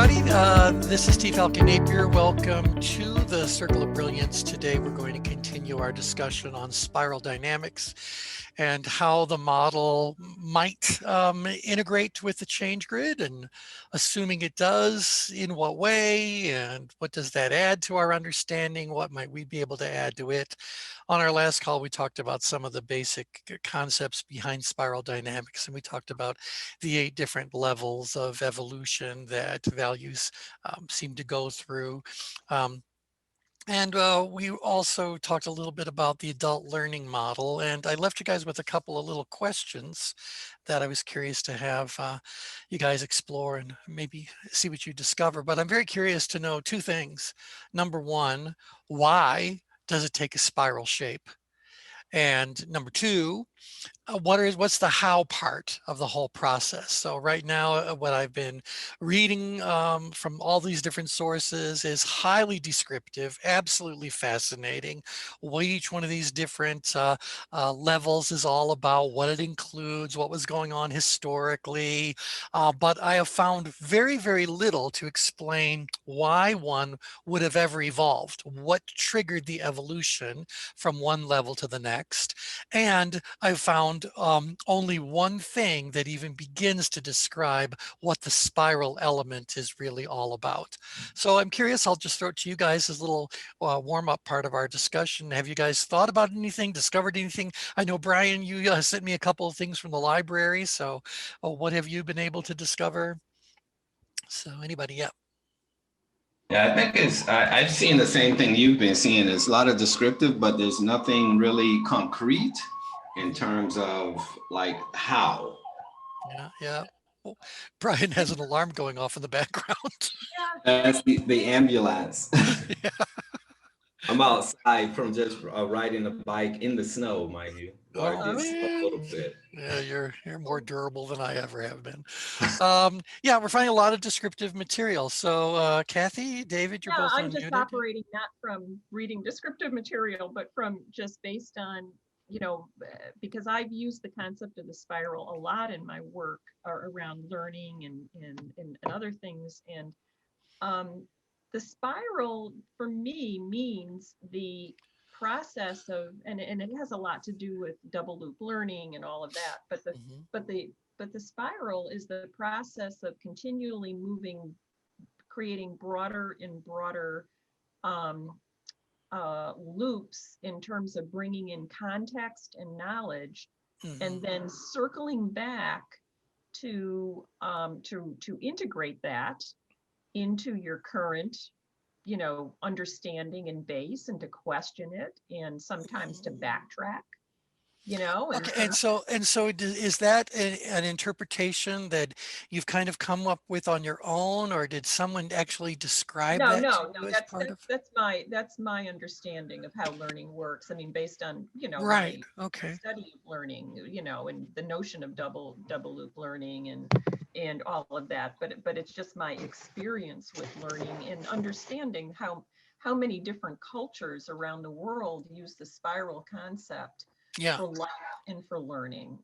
everybody. This is Falcon Napier. Welcome to the Circle of Brilliance. Today we're going to continue our discussion on spiral dynamics and how the model might integrate with the ChangeGrid, and assuming it does, in what way, and what does that add to our understanding? What might we be able to add to it? On our last call, we talked about some of the basic concepts behind spiral dynamics, and we talked about the 8 different levels of evolution that values seem to go through. And we also talked a little bit about the adult learning model, and I left you guys with a couple of little questions that I was curious to have you guys explore and maybe see what you discover. But I'm very curious to know 2 things. Number 1, why does it take a spiral shape? And number 2, what's the how part of the whole process? So right now, what I've been reading from all these different sources is highly descriptive, absolutely fascinating. What each one of these different levels is all about, what it includes, what was going on historically. But I have found very, very little to explain why one would have ever evolved, what triggered the evolution from one level to the next. And I've found only one thing that even begins to describe what the spiral element is really all about. So I'm curious, I'll just throw it to you guys as a little warm-up part of our discussion. Have you guys thought about anything, discovered anything? I know, Brian, you sent me a couple of things from the library. So what have you been able to discover? So anybody? Yeah. Yeah, I think I've seen the same thing you've been seeing. It's a lot of descriptive, but there's nothing really concrete in terms of like how. Yeah. Oh, Brian has an alarm going off in the background. That's the ambulance. Yeah. I'm outside from just riding a bike in the snow, mind you. So I did slow a little bit. Yeah, you're more durable than I ever have been. Yeah, we're finding a lot of descriptive material. So Kathy, David, you're both I'm unmuted. just operating not from reading descriptive material, but from just based on, because I've used the concept of the spiral a lot in my work around learning and other things. And the spiral for me means the process of, and it has a lot to do with double loop learning and all of that, but the spiral is the process of continually moving, creating broader and broader loops in terms of bringing in context and knowledge, and then circling back to integrate that into your current, understanding and base, and to question it, and sometimes to backtrack. Okay, and so is that an interpretation that you've kind of come up with on your own, or did someone actually describe that to you as part of? That's my understanding of how learning works. I mean, based on Right. my Okay. study of learning, and the notion of double loop learning and all of that. But it's just my experience with learning and understanding how many different cultures around the world use the spiral concept. Yeah. For life and for learning.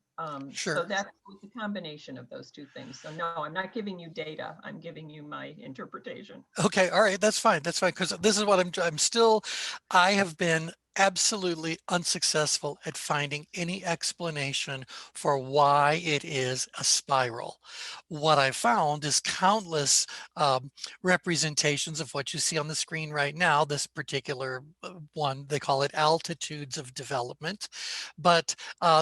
Sure. So that's the combination of those 2 things. So no, I'm not giving you data. I'm giving you my interpretation. Okay. All right. That's fine. That's fine. Because this is what I have been absolutely unsuccessful at finding any explanation for why it is a spiral. What I found is countless representations of what you see on the screen right now. This particular one, they call it altitudes of development. But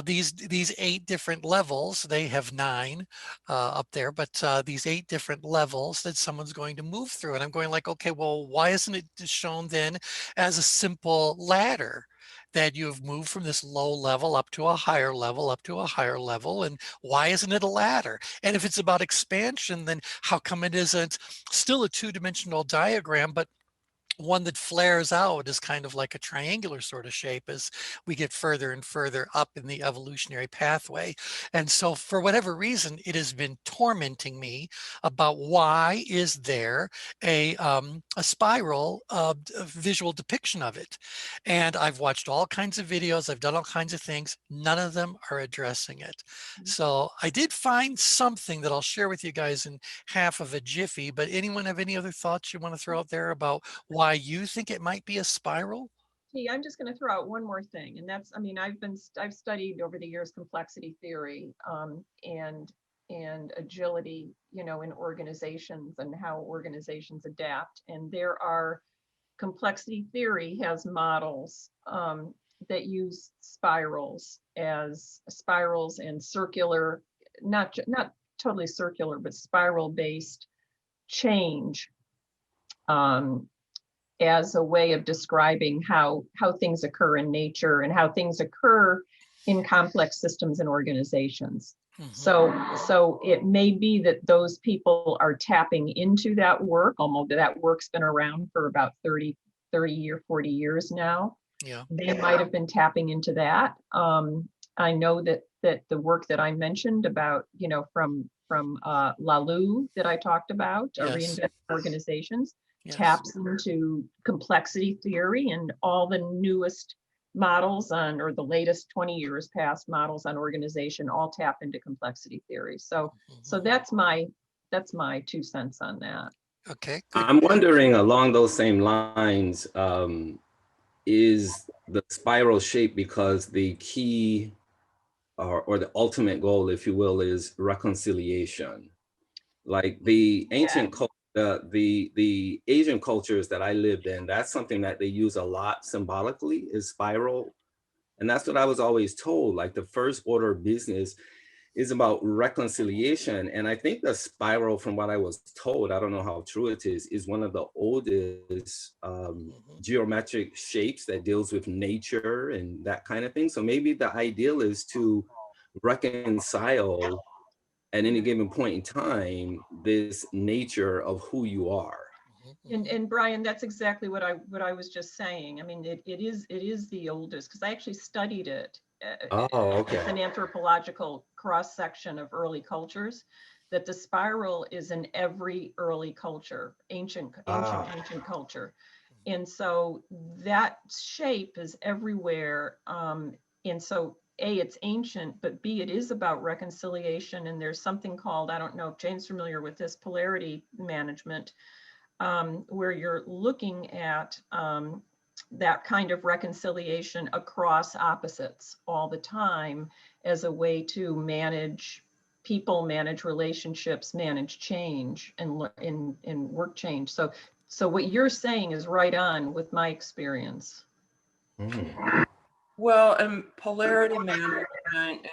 these 8 different levels, they have 9 up there, but these 8 different levels that someone's going to move through. And I'm going like, okay, well, why isn't it shown then as a simple ladder? That you've moved from this low level up to a higher level, up to a higher level, and why isn't it a ladder? And if it's about expansion, then how come it isn't still a 2-dimensional diagram, but one that flares out is kind of like a triangular sort of shape as we get further and further up in the evolutionary pathway. And so for whatever reason, it has been tormenting me about why is there a spiral visual depiction of it. And I've watched all kinds of videos, I've done all kinds of things, none of them are addressing it. So I did find something that I'll share with you guys in half of a jiffy, but anyone have any other thoughts you want to throw out there about why you think it might be a spiral? I'm just going to throw out one more thing, and that's, I mean, I've studied over the years complexity theory and agility, you know, in organizations and how organizations adapt. And there are complexity theory has models that use spirals and circular, not totally circular, but spiral based change. As a way of describing how things occur in nature and how things occur in complex systems and organizations. So it may be that those people are tapping into that work, although that work's been around for about 30 or 40 years now. Yeah. They might have been tapping into that. I know that the work that I mentioned about, you know, from Lalou that I talked about, Yes. Reinvent Organizations, Yes. taps into complexity theory, and all the newest models on, or the latest 20 years past models on organization all tap into complexity theory. So that's my 2 cents on that. Okay, good. I'm wondering along those same lines, is the spiral shape because the key or the ultimate goal, if you will, is reconciliation? Like the ancient the Asian cultures that I lived in, that's something that they use a lot symbolically, is spiral. And that's what I was always told. Like the first order of business is about reconciliation. And I think the spiral, from what I was told, I don't know how true it is one of the oldest geometric shapes that deals with nature and that kind of thing. So maybe the ideal is to reconcile at any given point in time this nature of who you are. And Brian, that's exactly what I was just saying. I mean, it is the oldest, because I actually studied it. Okay. It's an anthropological cross section of early cultures. That the spiral is in every early culture, ancient culture, and so that shape is everywhere. And so A, it's ancient, but B, it is about reconciliation. And there's something called, I don't know if Jane's familiar with this, polarity management. Where you're looking at that kind of reconciliation across opposites all the time as a way to manage people, manage relationships, manage change, and work change. So what you're saying is right on with my experience. Well, and polarity management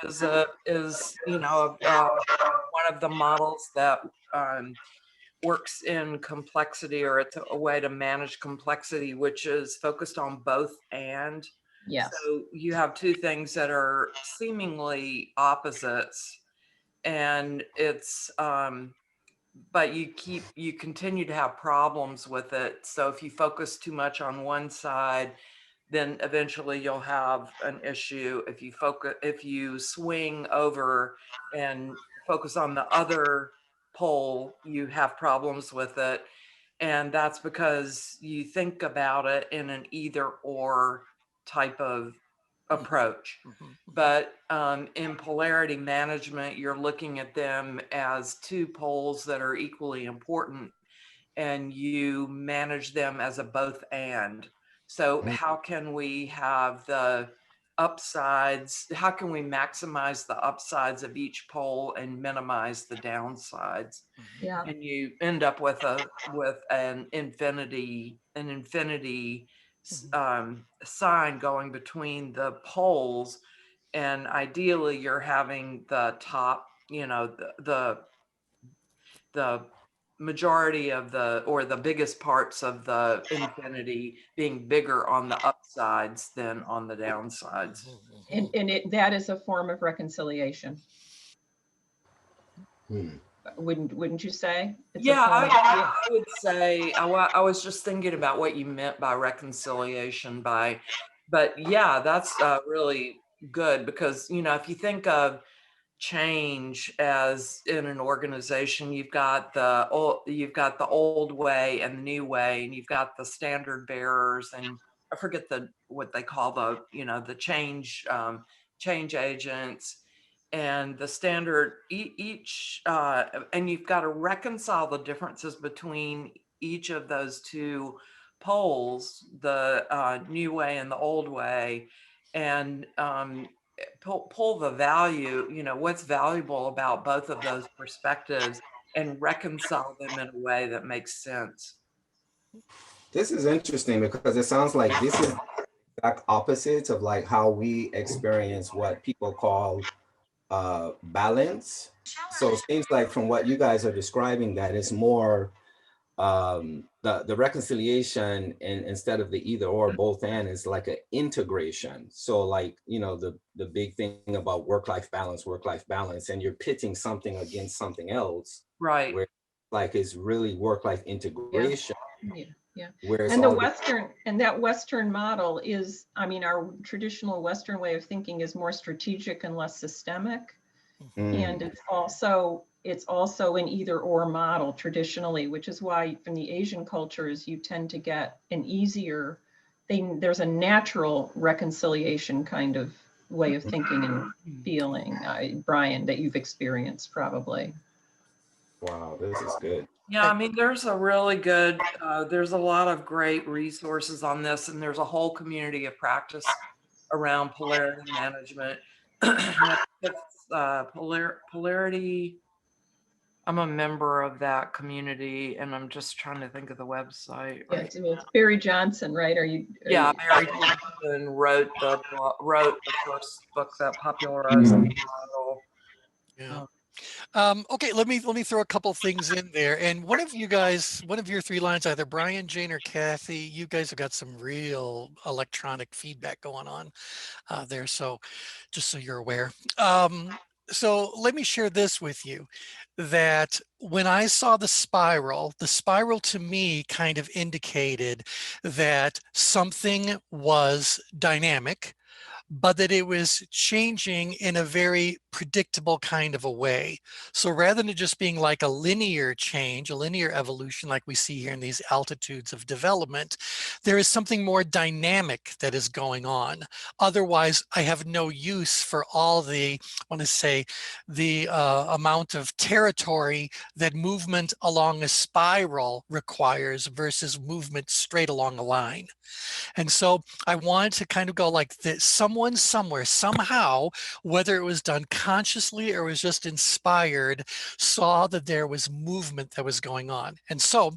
is you know one of the models that works in complexity, or it's a way to manage complexity, which is focused on both and. Yes. So you have two things that are seemingly opposites, and it's but you continue to have problems with it. So if you focus too much on one side, then eventually you'll have an issue. If you swing over and focus on the other pole, you have problems with it. And that's because you think about it in an either or type of approach. But in polarity management, you're looking at them as two poles that are equally important, and you manage them as a both and. So how can we have the upsides? How can we maximize the upsides of each pole and minimize the downsides? Yeah. And you end up with an infinity sign going between the poles, and ideally you're having the top, you know, the majority of the biggest parts of the infinity being bigger on the upsides than on the downsides. And that is a form of reconciliation. Wouldn't you say? It's a Yeah, form of, I would say I was just thinking about what you meant by reconciliation but yeah, that's really good because, you know, if you think of change as in an organization, you've got the old way and the new way, and you've got the standard bearers, and I forget what they call the, you know, the change agents and the standard each and you've got to reconcile the differences between each of those two poles, the new way and the old way, and pull the value, you know, what's valuable about both of those perspectives and reconcile them in a way that makes sense. This is interesting because it sounds like this is exact opposite of like how we experience what people call balance. So it seems like from what you guys are describing, that it's more the reconciliation, and instead of the either or both and, is like an integration. So like, you know, the big thing about work-life balance, and you're pitting something against something else, Right. where like it's really work-life integration. yeah. Whereas And the all that Western model is, I mean, our traditional Western way of thinking is more strategic and less systemic. And it's also an either or model traditionally, which is why from the Asian cultures, you tend to get an easier thing. There's a natural reconciliation kind of way of thinking and feeling, Brian, that you've experienced probably. Wow, this is good. Yeah, I mean, there's a really good, there's a lot of great resources on this, and there's a whole community of practice around polarity management. It's polarity. I'm a member of that community, and I'm just trying to think of the website. Yeah, Right. it's Barry Johnson, right? Yeah, Mary Johnson wrote the first book that popularized the model. Yeah. Okay, let me throw a couple things in there. And one of your three lines, either Brian, Jane, or Kathy, you guys have got some real electronic feedback going on there. So just so you're aware. So let me share this with you, that when I saw the spiral to me kind of indicated that something was dynamic, but that it was changing in a very predictable kind of a way. So rather than just being like a linear change, a linear evolution like we see here in these altitudes of development, there is something more dynamic that is going on. Otherwise, I have no use for all the, I want to say, the amount of territory that movement along a spiral requires versus movement straight along a line. And so I wanted to kind of go like this: someone somewhere, somehow, whether it was done consciously or was just inspired, saw that there was movement that was going on. And so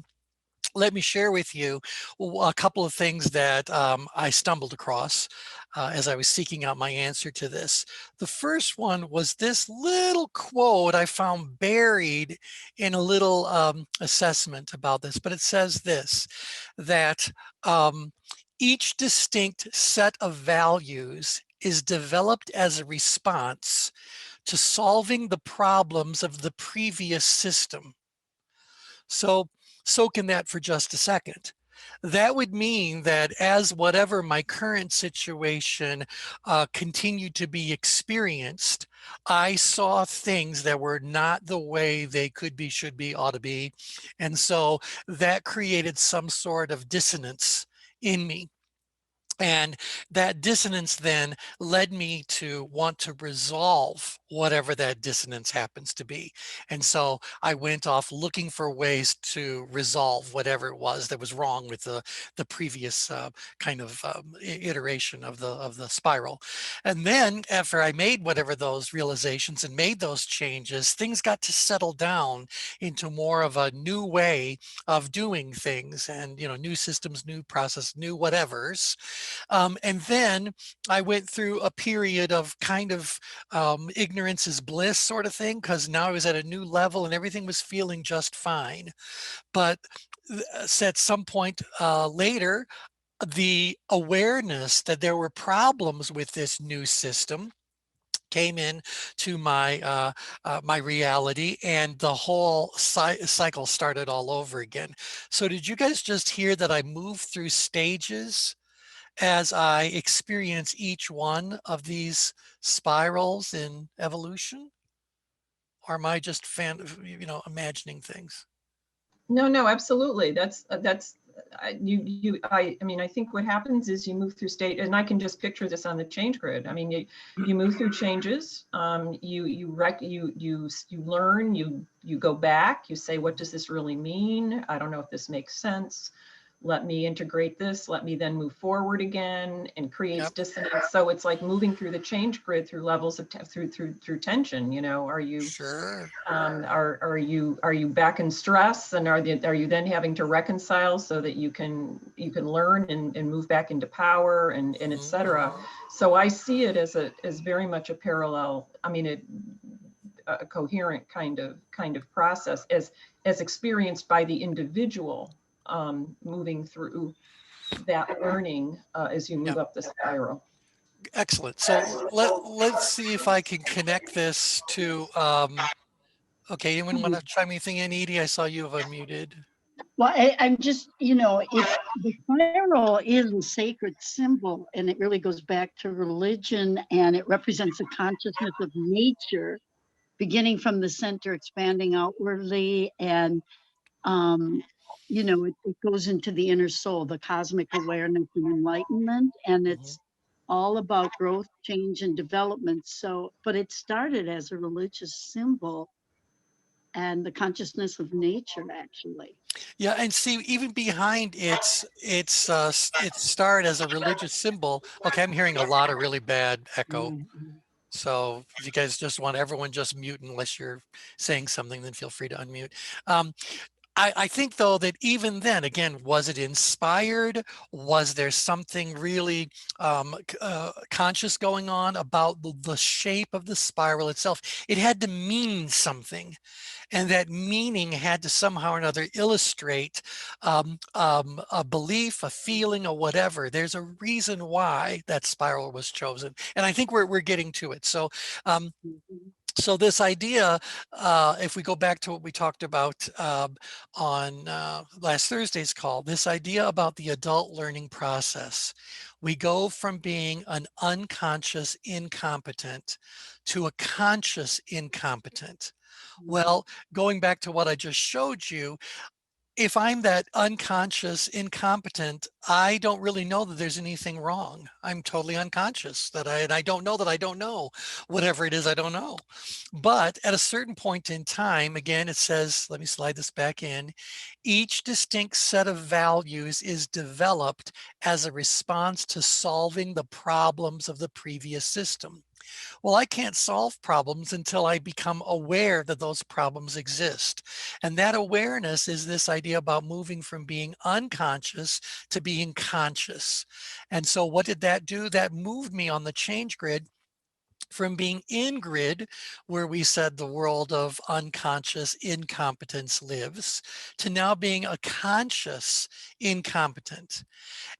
let me share with you a couple of things that I stumbled across as I was seeking out my answer to this. The first one was this little quote I found buried in a little assessment about this, but it says this, that each distinct set of values is developed as a response to solving the problems of the previous system. So soak in that for just a second. That would mean that as whatever my current situation continued to be experienced, I saw things that were not the way they could be, should be, ought to be. And so that created some sort of dissonance in me. And that dissonance then led me to want to resolve whatever that dissonance happens to be. And so I went off looking for ways to resolve whatever it was that was wrong with the previous kind of iteration of the spiral. And then after I made whatever those realizations and made those changes, things got to settle down into more of a new way of doing things, and, you know, new systems, new process, new whatevers. And then I went through a period of kind of ignorance is bliss sort of thing, because now I was at a new level and everything was feeling just fine. But at some point later, the awareness that there were problems with this new system came in to my my reality, and the whole cycle started all over again. So did you guys just hear that I move through stages as I experience each one of these spirals in evolution? Or am I just imagining things? No, no, absolutely. I mean, I think what happens is you move through state, and I can just picture this on the change grid. I mean, you move through changes. You learn. You go back. You say, what does this really mean? I don't know if this makes sense. Let me integrate this. Let me then move forward again, and creates Yep. dissonance. So it's like moving through the change grid through levels of through tension. You know, are you? Sure. Are you back in stress, and are you then having to reconcile so that you can learn and move back into power and et cetera. So I see it as very much a parallel. I mean, a coherent kind of process as experienced by the individual, moving through that learning as you move up the spiral. Excellent. So let's see if I can connect this to okay, anyone want to try anything in, Edie? I saw you have unmuted. Well, I'm just, it's the spiral is a sacred symbol, and it really goes back to religion, and it represents the consciousness of nature, beginning from the center, expanding outwardly, and it goes into the inner soul, the cosmic awareness and enlightenment, and it's all about growth, change, and development. So, but it started as a religious symbol and the consciousness of nature, actually. Yeah, and see, even behind it started as a religious symbol. Okay, I'm hearing a lot of really bad echo. So if you guys just want everyone just mute unless you're saying something, then feel free to unmute. I think, though, that even then, again, was it inspired? Was there something really conscious going on about the shape of the spiral itself? It had to mean something. And that meaning had to somehow or another illustrate a belief, a feeling, or whatever. There's a reason why that spiral was chosen. And I think we're getting to it. So so this idea, if we go back to what we talked about on last Thursday's call, this idea about the adult learning process, we go from being an unconscious incompetent to a conscious incompetent. Well, going back to what I just showed you, if I'm that unconscious incompetent, I don't really know that there's anything wrong. I'm totally unconscious and I don't know that I don't know whatever it is I don't know. But at a certain point in time, again, it says, let me slide this back in, each distinct set of values is developed as a response to solving the problems of the previous system. Well, I can't solve problems until I become aware that those problems exist. And that awareness is this idea about moving from being unconscious to being conscious. And so what did that do? That moved me on the change grid from being in grid, where we said the world of unconscious incompetence lives, to now being a conscious incompetent.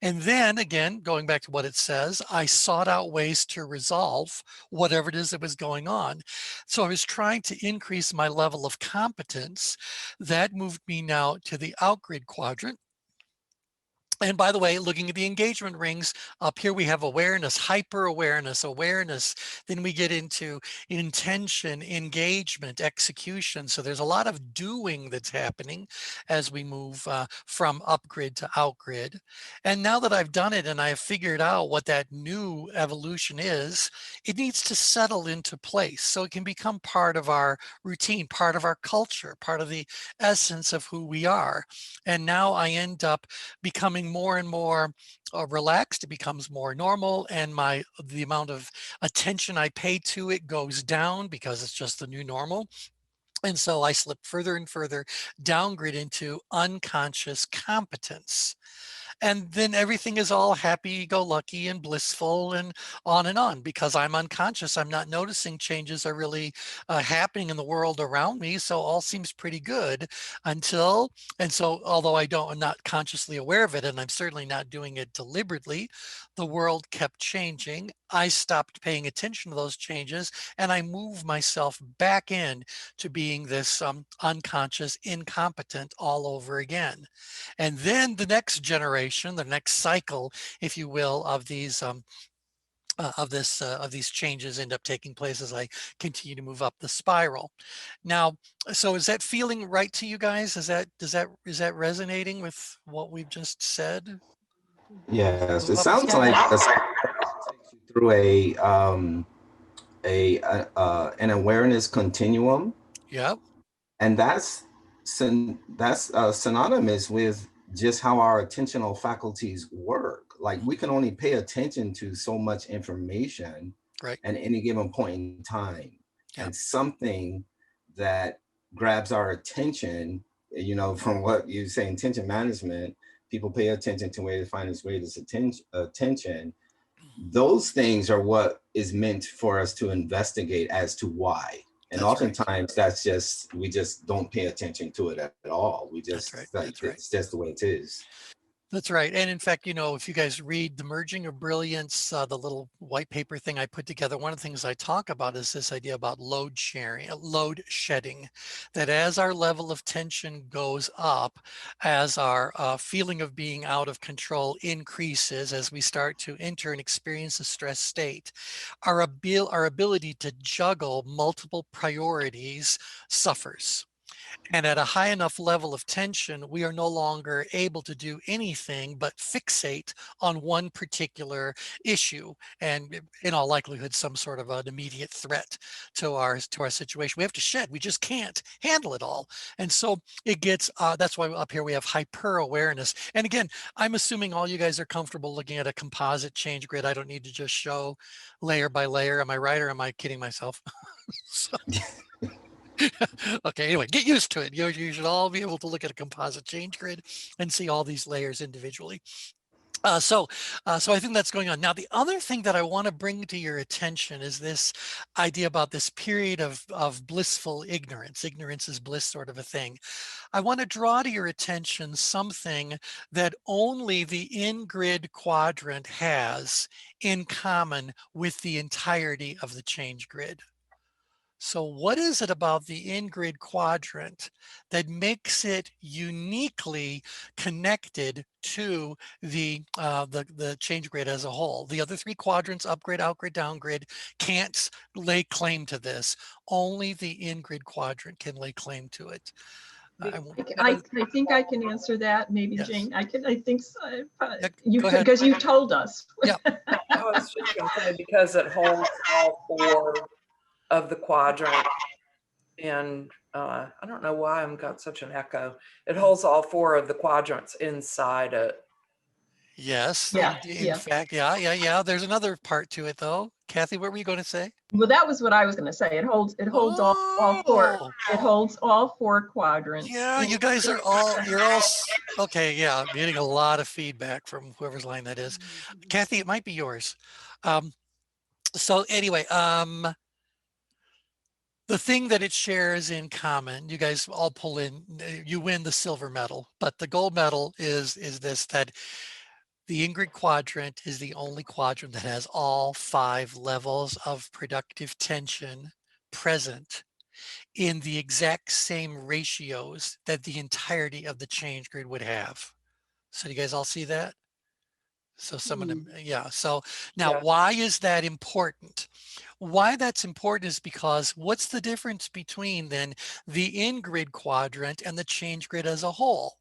And then again, going back to what it says, I sought out ways to resolve whatever it is that was going on. So I was trying to increase my level of competence. That moved me now to the out-grid quadrant. And by the way, looking at the engagement rings, up here we have awareness, hyper-awareness, awareness. Then we get into intention, engagement, execution. So there's a lot of doing that's happening as we move from up-grid to out-grid. And now that I've done it and I've figured out what that new evolution is, it needs to settle into place so it can become part of our routine, part of our culture, part of the essence of who we are. And now I end up becoming more and more relaxed. It becomes more normal, and the amount of attention I pay to it goes down because it's just the new normal. And so I slip further and further down grid into unconscious competence. And then everything is all happy-go-lucky and blissful and on because I'm unconscious. I'm not noticing changes are really happening in the world around me. So all seems pretty good and so although I'm not consciously aware of it, and I'm certainly not doing it deliberately, the world kept changing. I stopped paying attention to those changes, and I move myself back in to being this unconscious incompetent all over again. And then the next generation, the next cycle, if you will, of these of these changes end up taking place as I continue to move up the spiral. Now, so is that feeling right to you guys? Is that resonating with what we've just said? Yes, it Move up the sounds like a takes you through an awareness continuum, Yep. and that's synonymous with just how our attentional faculties work. Like we can only pay attention to so much information Right. at any given point in time, Yeah. and something that grabs our attention, you know, from what you say, attention management, people pay attention to where to find its greatest attention. Those things are what is meant for us to investigate as to why. And That's right. oftentimes that's just, we just don't pay attention to it at all. We That's just right. like, That's right. it's just the way it is. That's right. And in fact, you know, if you guys read The Merging of Brilliance, the little white paper thing I put together, one of the things I talk about is this idea about load shedding, that as our level of tension goes up, as our feeling of being out of control increases, as we start to enter and experience a stress state, our ability to juggle multiple priorities suffers. And at a high enough level of tension, we are no longer able to do anything but fixate on one particular issue, and in all likelihood, some sort of an immediate threat to our situation. We have to shed. We just can't handle it all. And so it gets, that's why up here we have hyper awareness. And again, I'm assuming all you guys are comfortable looking at a composite change grid. I don't need to just show layer by layer. Am I right, or am I kidding myself? So, okay, anyway, get used to it. You should all be able to look at a composite change grid and see all these layers individually. So I think that's going on. Now, the other thing that I want to bring to your attention is this idea about this period of blissful ignorance. Ignorance is bliss, sort of a thing. I want to draw to your attention something that only the in-grid quadrant has in common with the entirety of the change grid. So what is it about the in-grid quadrant that makes it uniquely connected to the change grid as a whole? The other three quadrants, upgrid, outgrid, downgrid, can't lay claim to this. Only the in-grid quadrant can lay claim to it. I think I can answer that. Maybe Yes. Jane, I think so. Yeah, You go ahead. because you've told us. Yeah. I was just going to say, because it holds all four of the quadrant, and I don't know why I've got such an echo. It holds all four of the quadrants inside it. Yes. Yeah, In fact, yeah. There's another part to it, though. Kathy, what were you going to say? Well, that was what I was going to say. It holds all four. It holds all four quadrants. Yeah, you guys are you're all okay. Yeah, I'm getting a lot of feedback from whoever's line that is. Kathy, it might be yours. So anyway, the thing that it shares in common, you guys all pull in, you win the silver medal, but the gold medal is this, that the in-grid quadrant is the only quadrant that has all 5 levels of productive tension present in the exact same ratios that the entirety of the change grid would have. So you guys all see that? So some of them, yeah. So now, why is that important? Why that's important is because what's the difference between then the in-grid quadrant and the change grid as a whole?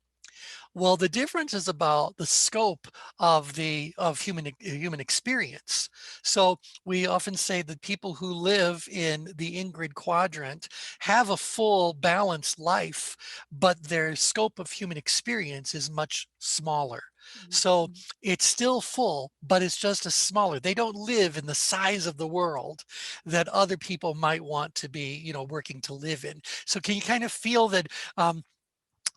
Well, the difference is about the scope of human experience. So we often say that people who live in the in-grid quadrant have a full balanced life, but their scope of human experience is much smaller. So it's still full, but it's just a smaller. They don't live in the size of the world that other people might want to be, working to live in. So can you kind of feel that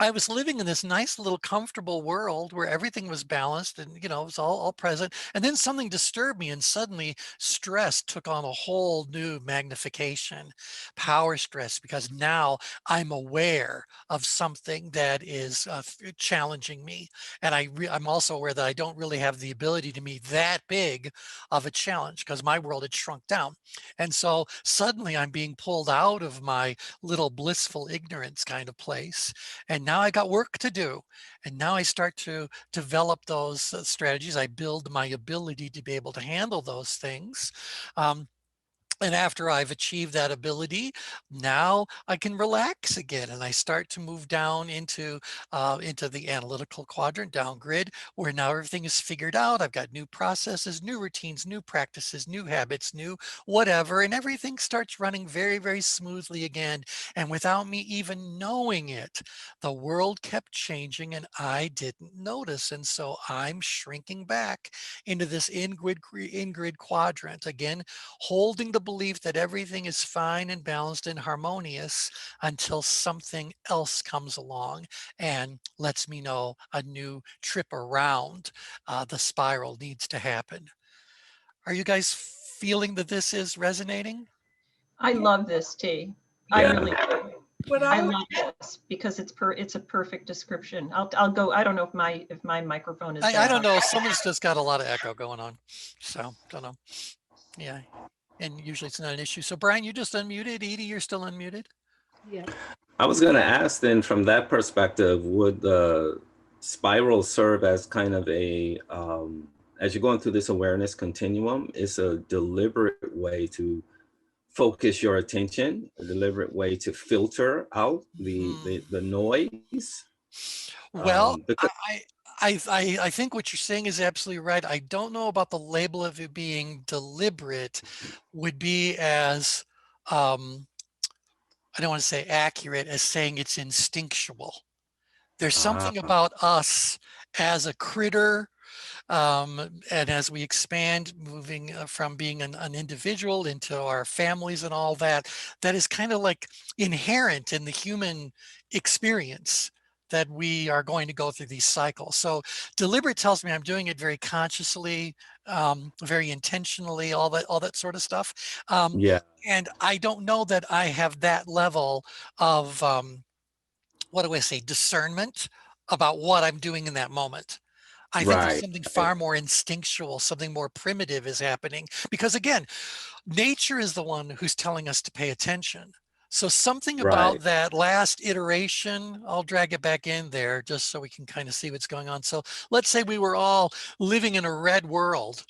I was living in this nice little comfortable world where everything was balanced and, you know, it was all present. And then something disturbed me, and suddenly stress took on a whole new magnification, power stress, because now I'm aware of something that is challenging me. And I'm also aware that I don't really have the ability to meet that big of a challenge because my world had shrunk down. And so suddenly I'm being pulled out of my little blissful ignorance kind of place, and now I got work to do. And now I start to develop those strategies. I build my ability to be able to handle those things. And after I've achieved that ability, now I can relax again, and I start to move down into the analytical quadrant, down grid, where now everything is figured out. I've got new processes, new routines, new practices, new habits, new whatever, and everything starts running very, very smoothly again. And without me even knowing it, the world kept changing, and I didn't notice. And so I'm shrinking back into this in-grid quadrant again, holding the belief that everything is fine and balanced and harmonious until something else comes along and lets me know a new trip around the spiral needs to happen. Are you guys feeling that this is resonating? I love this, T. I Yeah. really do. What I I love this because it's a perfect description. I'll go. I don't know if my microphone is I bad. don't know. Someone's just got a lot of echo going on. So don't know. Yeah. And usually it's not an issue. So Brian, you just unmuted. Edie, you're still unmuted. Yeah. I was going to ask then, from that perspective, would the spiral serve as kind of a, as you're going through this awareness continuum, it's a deliberate way to focus your attention, a deliberate way to filter out the noise? Well, Because, I think what you're saying is absolutely right. I don't know about the label of it being deliberate would be as, I don't want to say accurate as saying it's instinctual. There's something about us as a critter, and as we expand, moving from being an individual into our families and all that, that is kind of like inherent in the human experience, that we are going to go through these cycles. So deliberate tells me I'm doing it very consciously, very intentionally, all that sort of stuff. yeah, And I don't know that I have that level of, what do I say, discernment about what I'm doing in that moment. I think there's right, something right, far more instinctual, something more primitive is happening, because again, nature is the one who's telling us to pay attention. So something right. about that last iteration, I'll drag it back in there just so we can kind of see what's going on. So let's say we were all living in a red world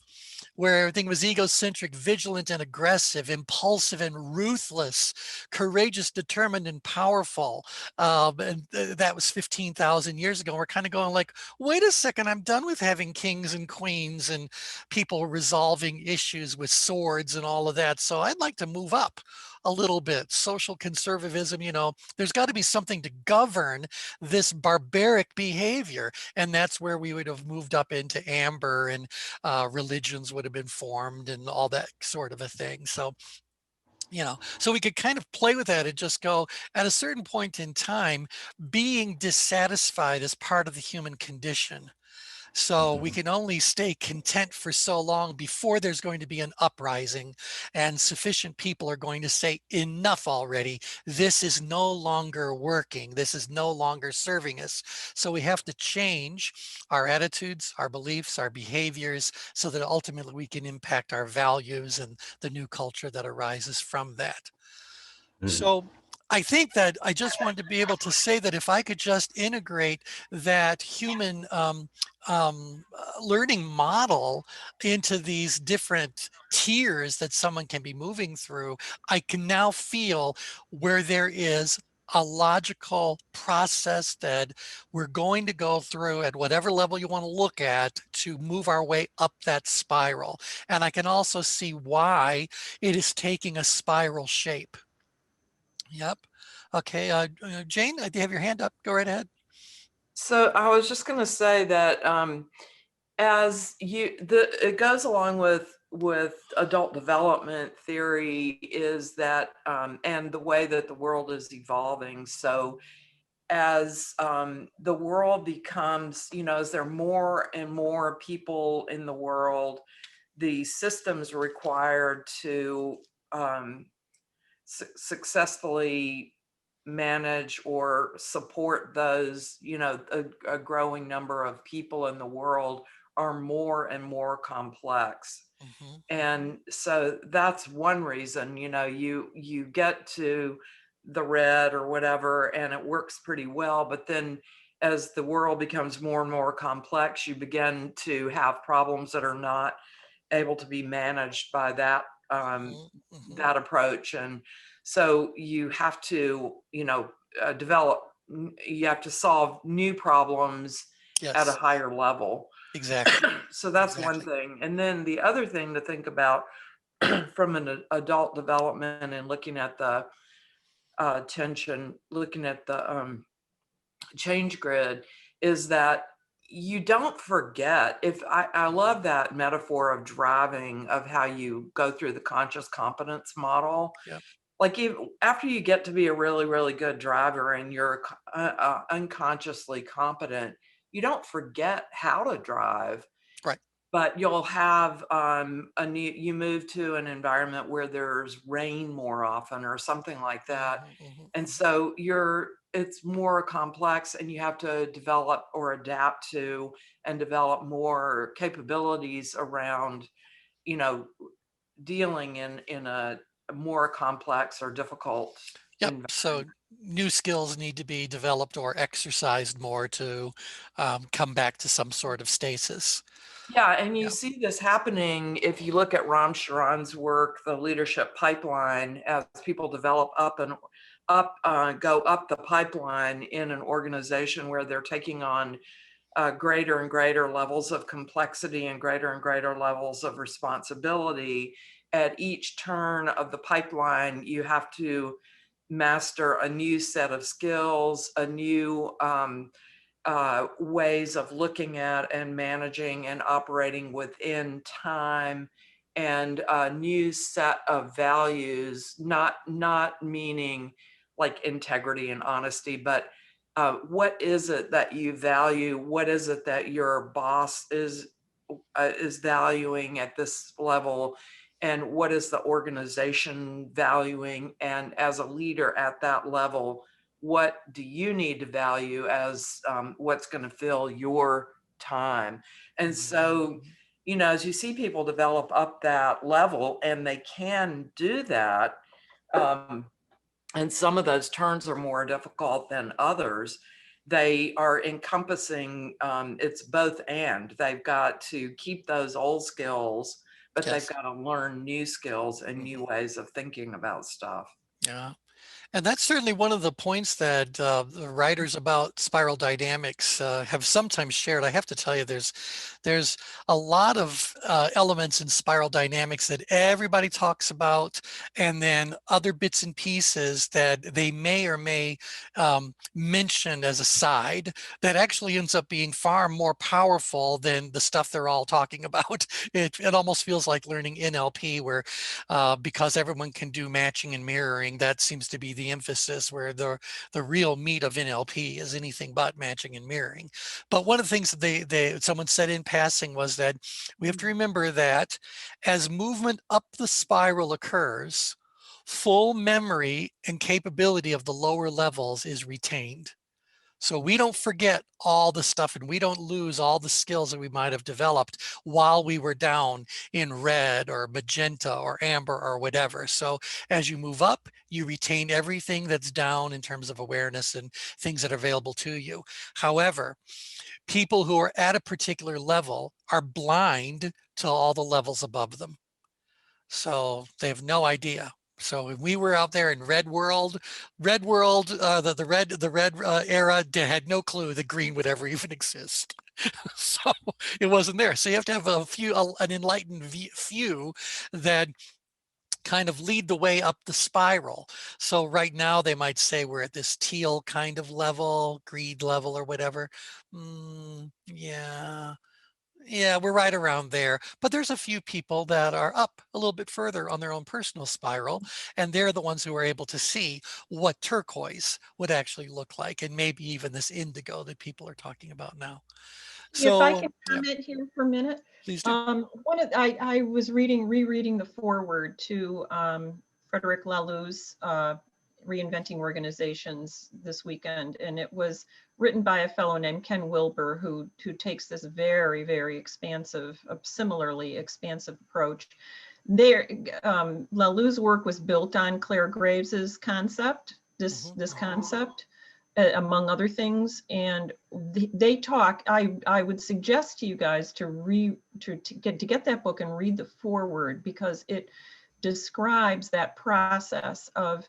where everything was egocentric, vigilant and aggressive, impulsive and ruthless, courageous, determined and powerful. That was 15,000 years ago. We're kind of going like, wait a second, I'm done with having kings and queens and people resolving issues with swords and all of that. So I'd like to move up a little bit. Social conservatism, you know, there's got to be something to govern this barbaric behavior. And that's where we would have moved up into amber, and religions would have been formed and all that sort of a thing. So, you know, so we could kind of play with that and just go, at a certain point in time, being dissatisfied is part of the human condition. So we can only stay content for so long before there's going to be an uprising, and sufficient people are going to say, enough already. This is no longer working. This is no longer serving us. So we have to change our attitudes, our beliefs, our behaviors, so that ultimately we can impact our values and the new culture that arises from that. So I think that I just wanted to be able to say that if I could just integrate that human learning model into these different tiers that someone can be moving through, I can now feel where there is a logical process that we're going to go through at whatever level you want to look at to move our way up that spiral. And I can also see why it is taking a spiral shape. Yep. Okay, Jane, do you have your hand up? Go right ahead. So I was just going to say that it goes along with adult development theory, is that and the way that the world is evolving. So as the world becomes, as there are more and more people in the world, the systems required to successfully manage or support those, a growing number of people in the world are more and more complex. Mhm. And so that's one reason, you get to the red or whatever, and it works pretty well. But then as the world becomes more and more complex, you begin to have problems that are not able to be managed by that Mhm. Mhm. that approach. And so you have to, you have to solve new problems at a Yes, higher level. exactly. So that's one Exactly. thing. And then the other thing to think about from an adult development and looking at the looking at the change grid is that you don't forget. If I love that metaphor of driving, of how you go through the conscious competence model. Yep. Like after you get to be a really, really good driver and you're unconsciously competent, you don't forget how to drive. Right. But you'll have you move to an environment where there's rain more often or something like that. Mhm. Mhm. And Mhm. so it's more complex, and you have to develop or adapt to and develop more capabilities around, you know, dealing in a more complex or difficult Yep. environment. So new skills need to be developed or exercised more to come back to some sort of stasis. Yeah, and you Yeah. see this happening if you look at Ram Charan's work, the leadership pipeline, as people develop go up the pipeline in an organization where they're taking on greater and greater levels of complexity and greater levels of responsibility. At each turn of the pipeline, you have to master a new set of skills, a new ways of looking at and managing and operating within time, and a new set of values, not meaning like integrity and honesty, but what is it that you value? What is it that your boss is valuing at this level? And what is the organization valuing? And as a leader at that level, what do you need to value as what's going to fill your time? And so, as you see people develop up that level, and they can do that, and some of those turns are more difficult than others, they are encompassing, it's both and. They've got to keep those old skills, but they've Yes. got to learn new skills and new Mhm. ways of thinking about stuff. Yeah. And that's certainly one of the points that the writers about spiral dynamics have sometimes shared. I have to tell you, there's a lot of elements in spiral dynamics that everybody talks about, and then other bits and pieces that they may or may mention as a side that actually ends up being far more powerful than the stuff they're all talking about. It almost feels like learning NLP, where because everyone can do matching and mirroring, that seems to be the emphasis, where the real meat of NLP is anything but matching and mirroring. But one of the things that someone said in passing was that we have to remember that as movement up the spiral occurs, full memory and capability of the lower levels is retained. So we don't forget all the stuff, and we don't lose all the skills that we might have developed while we were down in red or magenta or amber or whatever. So as you move up, you retain everything that's down in terms of awareness and things that are available to you. However, people who are at a particular level are blind to all the levels above them. So they have no idea. So when we were out there in red world, the red era had no clue that green would ever even exist. So it wasn't there. So you have to have an enlightened few that kind of lead the way up the spiral. So right now they might say we're at this teal kind of level, greed level or whatever. Yeah. Yeah, we're right around there. But there's a few people that are up a little bit further on their own personal spiral, and they're the ones who are able to see what turquoise would actually look like, and maybe even this indigo that people are talking about now. If I So, can yeah, comment here for a minute. please do. I was rereading the foreword to Frederick Laloux's Reinventing Organizations this weekend, and it was written by a fellow named Ken Wilber, who takes this very, very expansive, similarly expansive approach. There, Laloux's work was built on Claire Graves's concept, this concept, among other things, and they talk. I would suggest to you guys to get that book and read the foreword, because it describes that process of,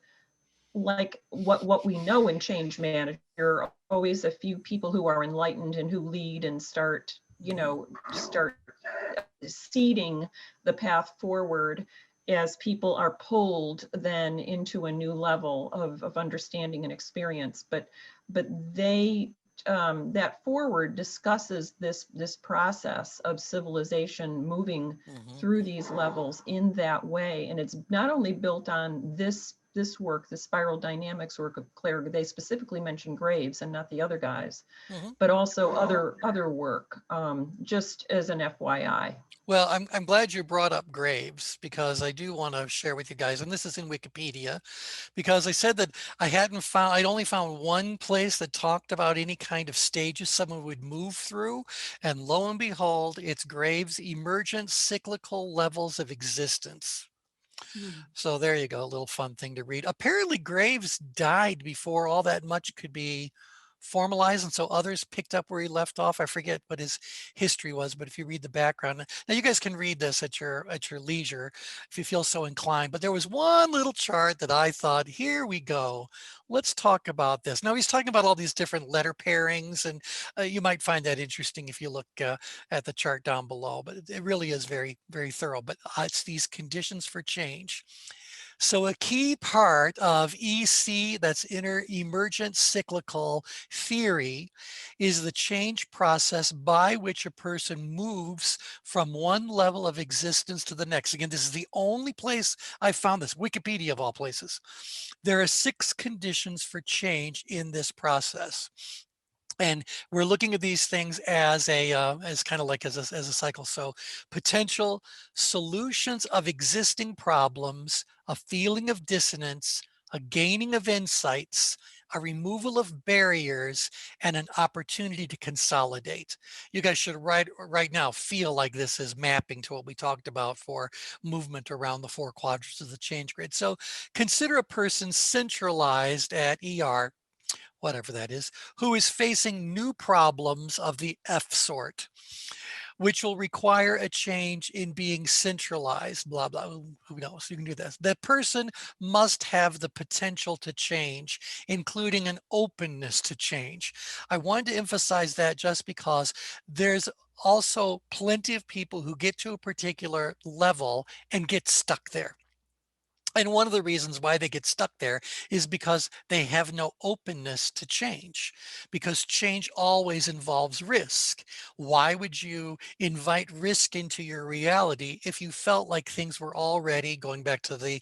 like, what we know in change management. There are always a few people who are enlightened and who lead and start seeding the path forward as people are pulled then into a new level of understanding and experience. But they that forward discusses this process of civilization moving through these levels in that way, and it's not only built on this work, the spiral dynamics work of Claire. They specifically mention Graves and not the other guys, but also other work, just as an FYI. Well, I'm glad you brought up Graves, because I do want to share with you guys, and this is in Wikipedia, because I said that I'd only found one place that talked about any kind of stages someone would move through, and lo and behold, it's Graves' Emergent Cyclical Levels of Existence. So there you go, a little fun thing to read. Apparently Graves died before all that much could be formalized, and so others picked up where he left off. I forget what his history was, but if you read the background, now you guys can read this at your leisure if you feel so inclined. But there was one little chart that I thought, here we go, let's talk about this. Now he's talking about all these different letter pairings, and you might find that interesting if you look at the chart down below, but it really is very, very thorough. But it's these conditions for change. So a key part of EC, that's emergent cyclical theory, is the change process by which a person moves from one level of existence to the next. Again, this is the only place I found this, Wikipedia of all places. There are 6 conditions for change in this process. And we're looking at these things as as kind of like as a cycle. So potential solutions of existing problems, a feeling of dissonance, a gaining of insights, a removal of barriers, and an opportunity to consolidate. You guys should right now feel like this is mapping to what we talked about for movement around the 4 quadrants of the change grid. So consider a person centralized at ER, whatever that is, who is facing new problems of the F sort, which will require a change in being centralized, blah, blah, who knows, you can do this. That person must have the potential to change, including an openness to change. I wanted to emphasize that just because there's also plenty of people who get to a particular level and get stuck there. And one of the reasons why they get stuck there is because they have no openness to change, because change always involves risk. Why would you invite risk into your reality if you felt like things were already, going back to the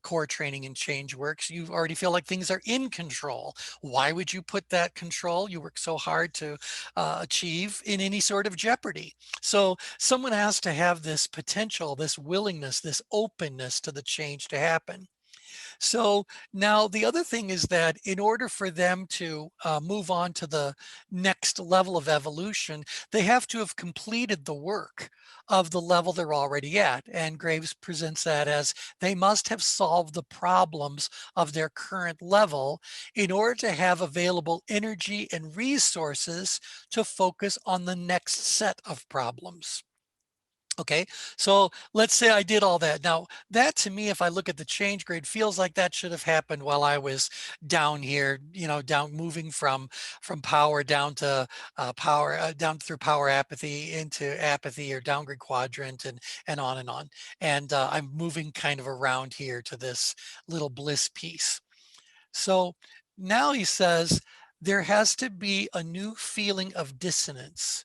core training in ChangeWorks, you already feel like things are in control? Why would you put that control you work so hard to achieve in any sort of jeopardy? So someone has to have this potential, this willingness, this openness to the change to happen. So now the other thing is that in order for them to move on to the next level of evolution, they have to have completed the work of the level they're already at. And Graves presents that as they must have solved the problems of their current level in order to have available energy and resources to focus on the next set of problems. Okay, so let's say I did all that. Now, that to me, if I look at the change grid, feels like that should have happened while I was down here, down moving from power down to power, down through power apathy into apathy or downgrade quadrant, and on and on. And I'm moving kind of around here to this little bliss piece. So now he says there has to be a new feeling of dissonance,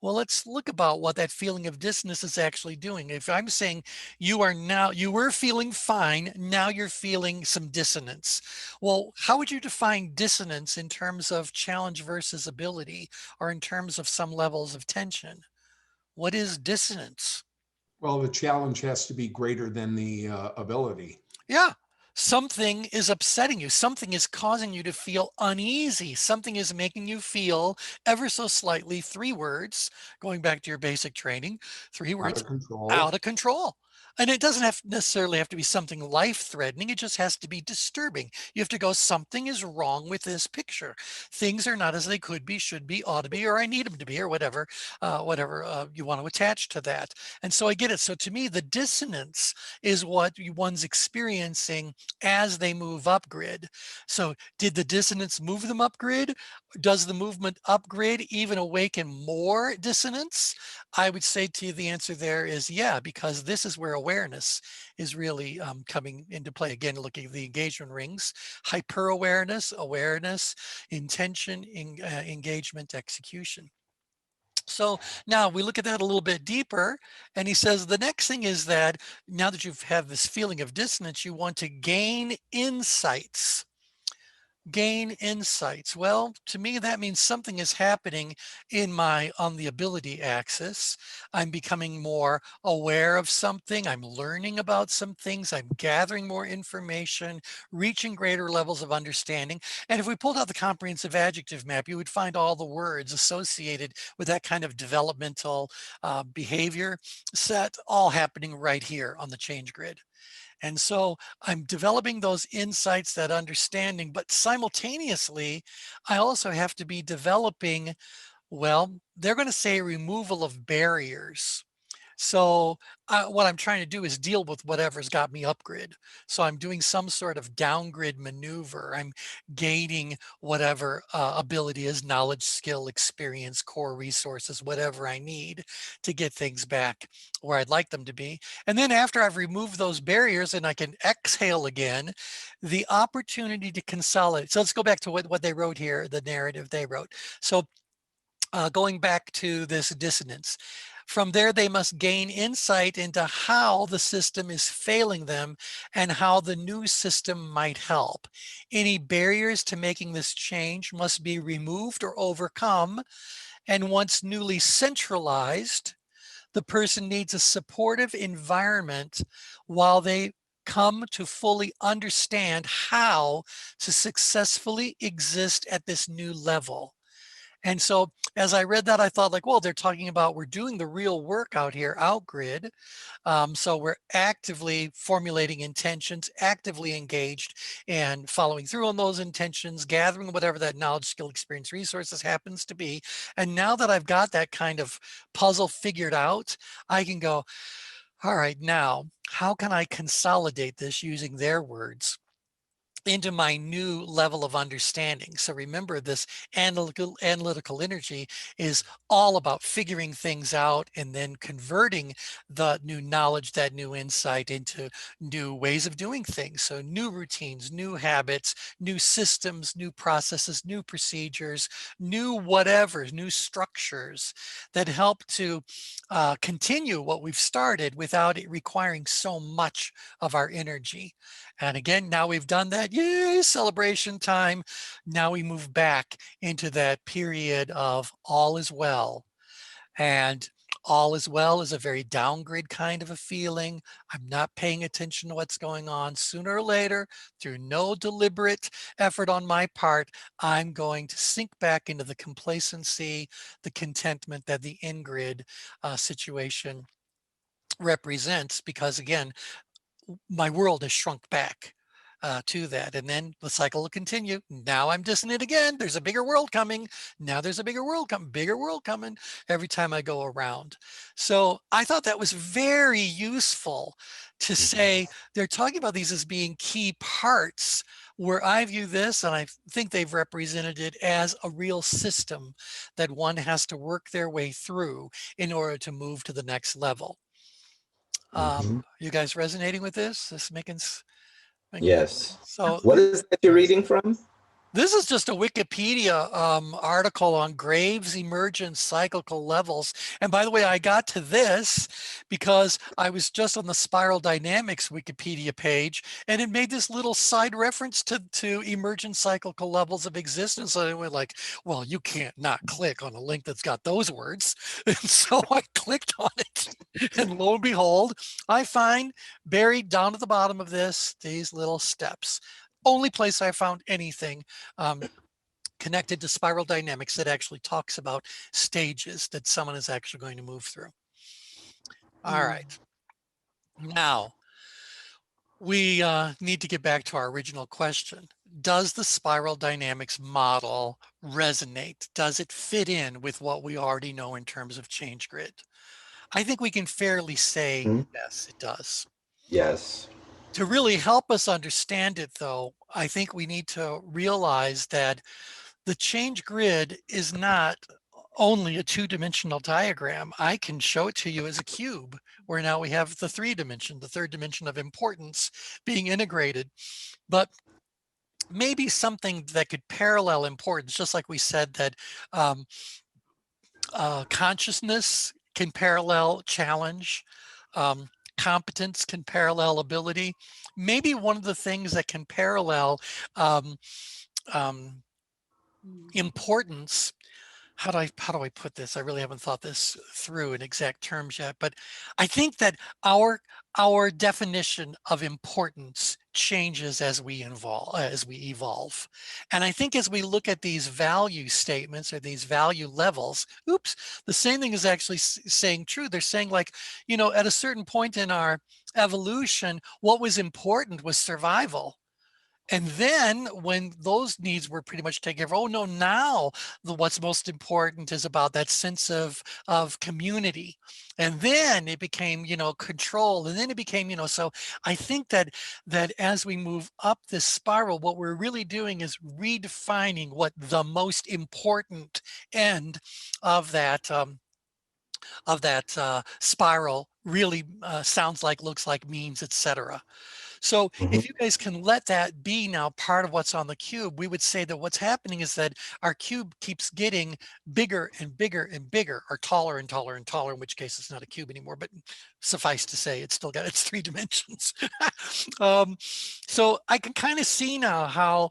Well, let's look about what that feeling of dissonance is actually doing. If I'm saying you were feeling fine, now you're feeling some dissonance. Well, how would you define dissonance in terms of challenge versus ability, or in terms of some levels of tension? What is dissonance? Well, the challenge has to be greater than the ability. Yeah. Something is upsetting you. Something is causing you to feel uneasy. Something is making you feel ever so slightly, 3 words, going back to your basic training, 3 Out words, of control. out of control. And it doesn't necessarily have to be something life-threatening. It just has to be disturbing. You have to go, something is wrong with this picture. Things are not as they could be, should be, ought to be, or I need them to be, or whatever, you want to attach to that. And so I get it. So to me, the dissonance is what one's experiencing as they move up grid. So did the dissonance move them up grid? Does the movement up grid even awaken more dissonance? I would say to you the answer there is yeah, because this is where awareness is really coming into play. Again, looking at the engagement rings, hyper-awareness, awareness, intention, engagement, execution. So now we look at that a little bit deeper, and he says the next thing is that now that you've had this feeling of dissonance, you want to gain insights. Gain insights. Well, to me, that means something is happening on the ability axis. I'm becoming more aware of something. I'm learning about some things. I'm gathering more information, reaching greater levels of understanding. And if we pulled out the comprehensive adjective map, you would find all the words associated with that kind of developmental behavior set, all happening right here on the change grid. And so I'm developing those insights, that understanding, but simultaneously, I also have to be developing, well, they're going to say removal of barriers. So what I'm trying to do is deal with whatever's got me upgrid. So I'm doing some sort of downgrid maneuver. I'm gaining whatever ability is, knowledge, skill, experience, core resources, whatever I need to get things back where I'd like them to be. And then after I've removed those barriers and I can exhale again, the opportunity to consolidate. So let's go back to what they wrote here, the narrative they wrote. So going back to this dissonance. From there, they must gain insight into how the system is failing them and how the new system might help. Any barriers to making this change must be removed or overcome. And once newly centralized, the person needs a supportive environment while they come to fully understand how to successfully exist at this new level. And so as I read that, I thought like, well, they're talking about we're doing the real work out here, out grid. So we're actively formulating intentions, actively engaged and following through on those intentions, gathering whatever that knowledge, skill, experience, resources happens to be. And now that I've got that kind of puzzle figured out, I can go, all right, now, how can I consolidate this using their words into my new level of understanding? So remember, this analytical energy is all about figuring things out and then converting the new knowledge, that new insight, into new ways of doing things. So new routines, new habits, new systems, new processes, new procedures, new whatever, new structures that help to continue what we've started without it requiring so much of our energy. And again, now we've done that, yay, celebration time. Now we move back into that period of all is well. And all is well is a very downgrid kind of a feeling. I'm not paying attention to what's going on. Sooner or later, through no deliberate effort on my part, I'm going to sink back into the complacency, the contentment that the in-grid situation represents, because again, my world has shrunk back to that. And then the cycle will continue. Now I'm dissonant again. There's a bigger world coming. Now there's a bigger world coming every time I go around. So I thought that was very useful to say they're talking about these as being key parts, where I view this, and I think they've represented it as a real system that one has to work their way through in order to move to the next level. You guys resonating with this? This making Yes. so What is that you're reading from? This is just a Wikipedia article on Graves' emergent cyclical levels. And by the way, I got to this because I was just on the spiral dynamics Wikipedia page, and it made this little side reference to emergent cyclical levels of existence. And I went like, well, you can't not click on a link that's got those words. And so I clicked on it, and lo and behold, I find buried down at the bottom of this, these little steps. Only place I found anything connected to spiral dynamics that actually talks about stages that someone is actually going to move through. All right. Now, we need to get back to our original question. Does the spiral dynamics model resonate? Does it fit in with what we already know in terms of ChangeGrid? I think we can fairly say yes, it does. Yes. To really help us understand it, though, I think we need to realize that the ChangeGrid is not only a two-dimensional diagram. I can show it to you as a cube, where now we have the the third dimension of importance being integrated. But maybe something that could parallel importance, just like we said that consciousness can parallel challenge, competence can parallel ability. Maybe one of the things that can parallel importance, how do I put this? I really haven't thought this through in exact terms yet, but I think that our definition of importance changes as we evolve. And I think as we look at these value statements or these value levels, oops, the same thing is actually saying true. They're saying like, you know, at a certain point in our evolution, what was important was survival. And then when those needs were pretty much taken care of, oh no, now what's most important is about that sense of community. And then it became, you know, control. And then it became, you know, so I think that as we move up this spiral, what we're really doing is redefining what the most important end of that spiral really sounds like, looks like, means, etc. So if you guys can let that be now part of what's on the cube, we would say that what's happening is that our cube keeps getting bigger and bigger and bigger, or taller and taller and taller, in which case it's not a cube anymore, but suffice to say, it's still got its 3 dimensions. So I can kind of see now how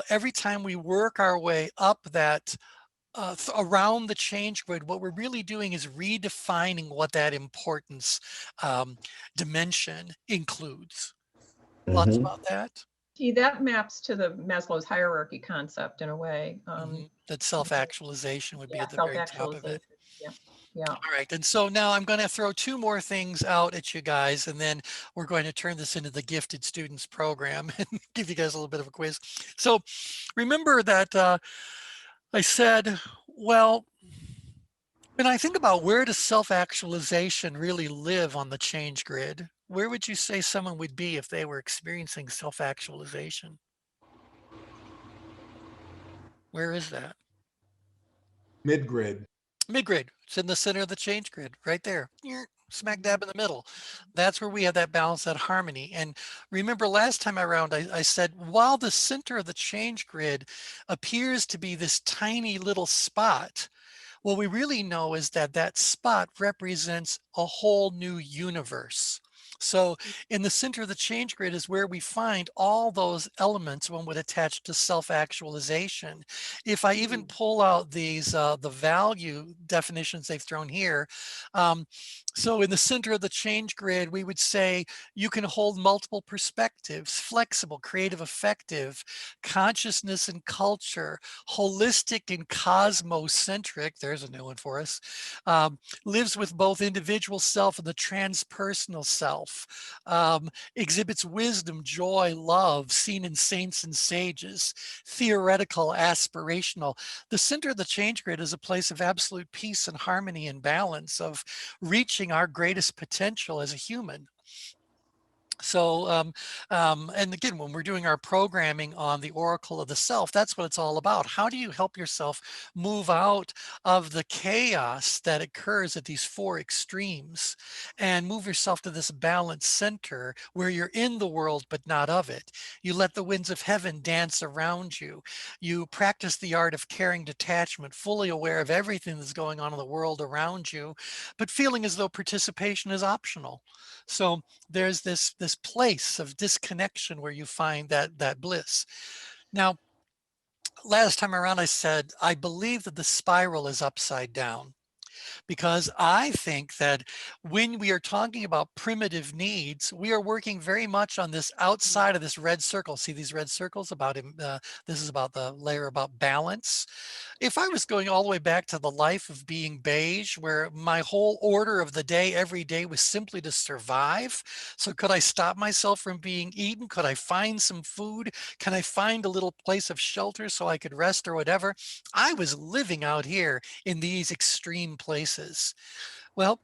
every time we work our way up that around the ChangeGrid, what we're really doing is redefining what that importance dimension includes. Thoughts about that? See, that maps to the Maslow's hierarchy concept in a way. That self-actualization would be at the very top of it. Yeah. Yeah. All right, and so now I'm going to throw 2 more things out at you guys, and then we're going to turn this into the Gifted Students program and give you guys a little bit of a quiz. So remember that I said, well, when I think about where does self-actualization really live on the ChangeGrid, where would you say someone would be if they were experiencing self-actualization? Where is that? Mid-grid. Mid-grid. It's in the center of the ChangeGrid, right there. Smack dab in the middle. That's where we have that balance, that harmony. And remember last time around, I said, while the center of the ChangeGrid appears to be this tiny little spot, what we really know is that that spot represents a whole new universe. So in the center of the ChangeGrid is where we find all those elements one would attach to self-actualization. If I even pull out these, the value definitions they've thrown here, so in the center of the ChangeGrid, we would say you can hold multiple perspectives, flexible, creative, effective, consciousness and culture, holistic and cosmocentric, there's a new one for us, lives with both individual self and the transpersonal self, exhibits wisdom, joy, love, seen in saints and sages, theoretical, aspirational. The center of the ChangeGrid is a place of absolute peace and harmony and balance, of reaching our greatest potential as a human. So, and again, when we're doing our programming on the Oracle of the Self, that's what it's all about. How do you help yourself move out of the chaos that occurs at these four extremes and move yourself to this balanced center where you're in the world, but not of it? You let the winds of heaven dance around you. You practice the art of caring detachment, fully aware of everything that's going on in the world around you, but feeling as though participation is optional. So there's this place of disconnection where you find that bliss. Now, last time around I said I believe that the spiral is upside down, because I think that when we are talking about primitive needs, we are working very much on this outside of this red circle. See these red circles about this is about the layer about balance. If I was going all the way back to the life of being beige, where my whole order of the day every day was simply to survive. So could I stop myself from being eaten? Could I find some food? Can I find a little place of shelter so I could rest or whatever? I was living out here in these extreme places. Well,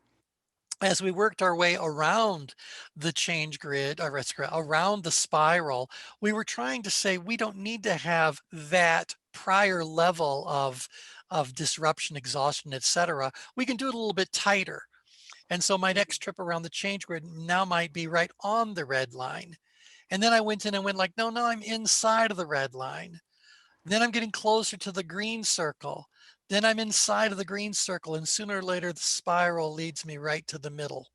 as we worked our way around the change grid, or around the spiral, we were trying to say we don't need to have that prior level of disruption, exhaustion, etc. We can do it a little bit tighter. And so my next trip around the change grid now might be right on the red line. And then I went in and went like, no, I'm inside of the red line. Then I'm getting closer to the green circle. Then I'm inside of the green circle, and sooner or later the spiral leads me right to the middle.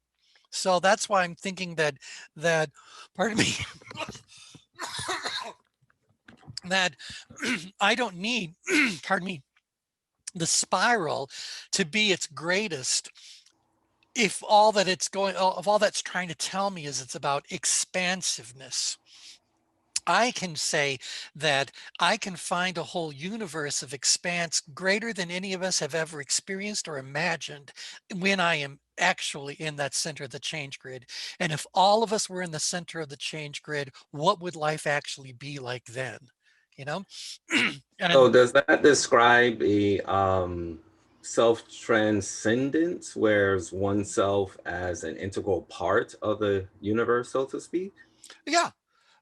So that's why I'm thinking that pardon me, that I don't need, pardon me, the spiral to be its greatest if all that it's going, if all that's trying to tell me is it's about expansiveness. I can say that I can find a whole universe of expanse greater than any of us have ever experienced or imagined when I am actually in that center of the change grid. And if all of us were in the center of the change grid, what would life actually be like then? You know? So And does that describe a self-transcendence, whereas oneself as an integral part of the universe, so to speak? yeah,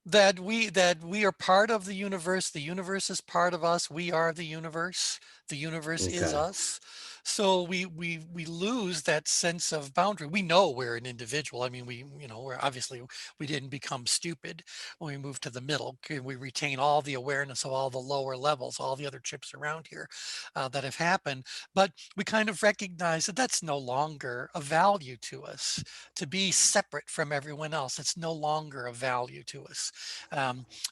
that we are part of the universe is part of us, we are the universe is Okay. us. So we lose that sense of boundary. We know we're an individual. I mean, we're obviously, we didn't become stupid when we moved to the middle. We retain all the awareness of all the lower levels, all the other chips around here that have happened, but we kind of recognize that that's no longer a value to us. To be separate from everyone else, it's no longer a value to us.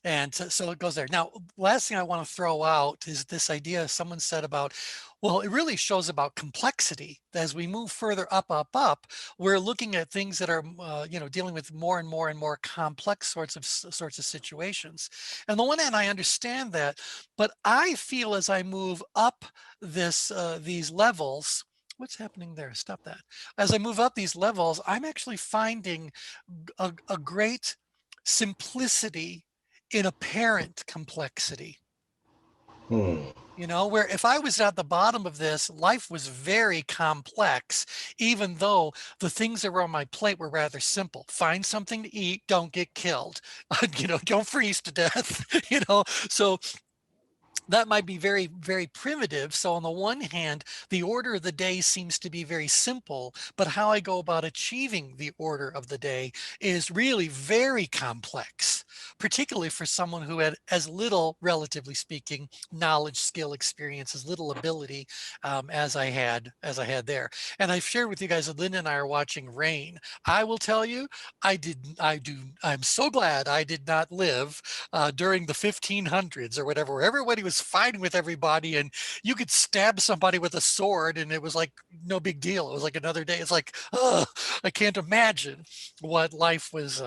And so it goes there. Now, last thing I want to throw out is this idea someone said about, well, it really shows about complexity. As we move further up, we're looking at things that are, dealing with more and more complex sorts of situations. And on the one hand, I understand that, but I feel as I move up these levels, what's happening there? Stop that. As I move up these levels, I'm actually finding a great simplicity in apparent complexity. Hmm. Where if I was at the bottom of this, life was very complex, even though the things that were on my plate were rather simple. Find something to eat, don't get killed, don't freeze to death, so that might be very, very primitive. So on the one hand, the order of the day seems to be very simple, but how I go about achieving the order of the day is really very complex, particularly for someone who had as little, relatively speaking, knowledge, skill, experience, as little ability as I had there. And I've shared with you guys that Linda and I are watching Rain. I will tell you, I'm so glad I did not live during the 1500s or whatever, where everybody was fighting with everybody and you could stab somebody with a sword and it was like no big deal. It was like another day. It's like, I can't imagine what life was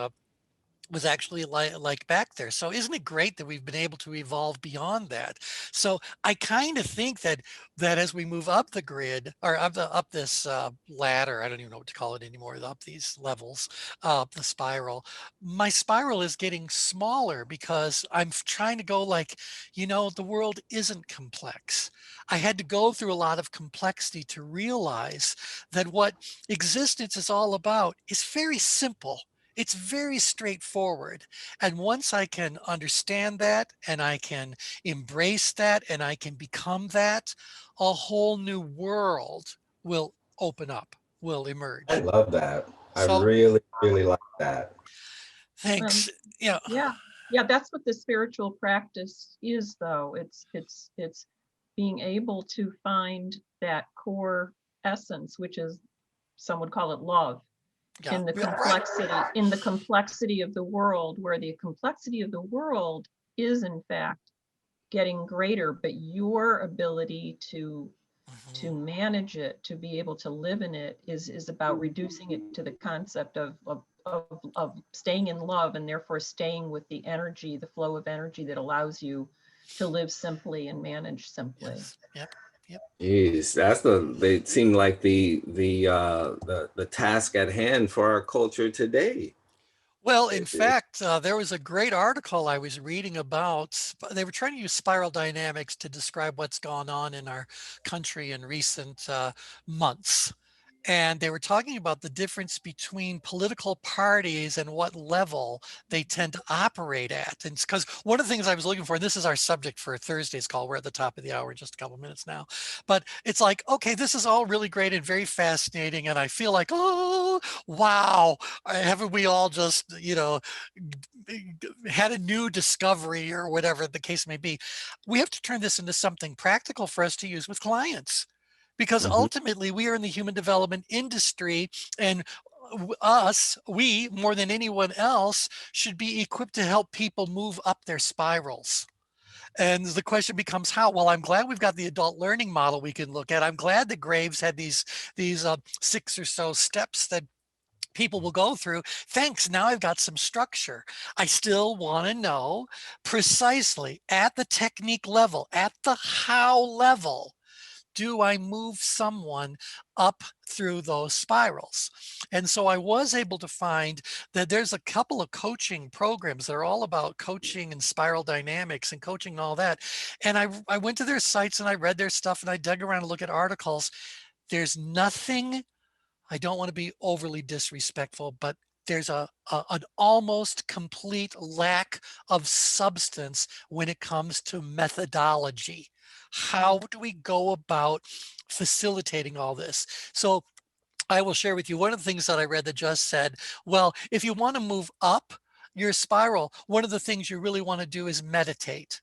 actually like back there. So isn't it great that we've been able to evolve beyond that? So I kind of think that as we move up the grid, or up this ladder, I don't even know what to call it anymore, up these levels, up the spiral, my spiral is getting smaller because I'm trying to go like, the world isn't complex. I had to go through a lot of complexity to realize that what existence is all about is very simple. It's very straightforward. And once I can understand that and I can embrace that and I can become that, a whole new world will open up, will I emerge. love that. I So really, really like that. Um, thanks. Yeah. yeah, yeah, that's what the spiritual practice is, though. It's being able to find that core essence, which is, some would call it love, Yeah. in the Yeah. Right. complexity of the world, where the complexity of the world is in fact getting greater, but your ability to Mhm. manage it, to be able to live in it, is about reducing it to the concept of staying in love, and therefore staying with the energy, the flow of energy that allows you to live simply and manage simply. Yes. Yep. Yep. Jeez, they seem like the task at hand for our culture today. Well, in It- fact, there was a great article I was reading about. They were trying to use spiral dynamics to describe what's gone on in our country in recent months. And they were talking about the difference between political parties and what level they tend to operate at. And because one of the things I was looking for, and this is our subject for Thursday's call, we're at the top of the hour in just a couple of minutes now, but it's like, okay, this is all really great and very fascinating. And I feel like, oh, wow, haven't we all just, had a new discovery or whatever the case may be? We have to turn this into something practical for us to use with clients, because Mhm. ultimately we are in the human development industry, and we more than anyone else should be equipped to help people move up their spirals. And the question becomes how. Well, I'm glad we've got the adult learning model we can look at. I'm glad that Graves had these 6 or so steps that people will go through. Thanks. Now I've got some structure. I still want to know precisely at the technique level, at the how level, do I move someone up through those spirals? And so I was able to find that there's a couple of coaching programs that are all about coaching and spiral dynamics and coaching and all that. And I went to their sites and I read their stuff and I dug around to look at articles. There's nothing, I don't want to be overly disrespectful, but there's an almost complete lack of substance when it comes to methodology. How do we go about facilitating all this? So I will share with you one of the things that I read that just said, well, if you want to move up your spiral, one of the things you really want to do is meditate.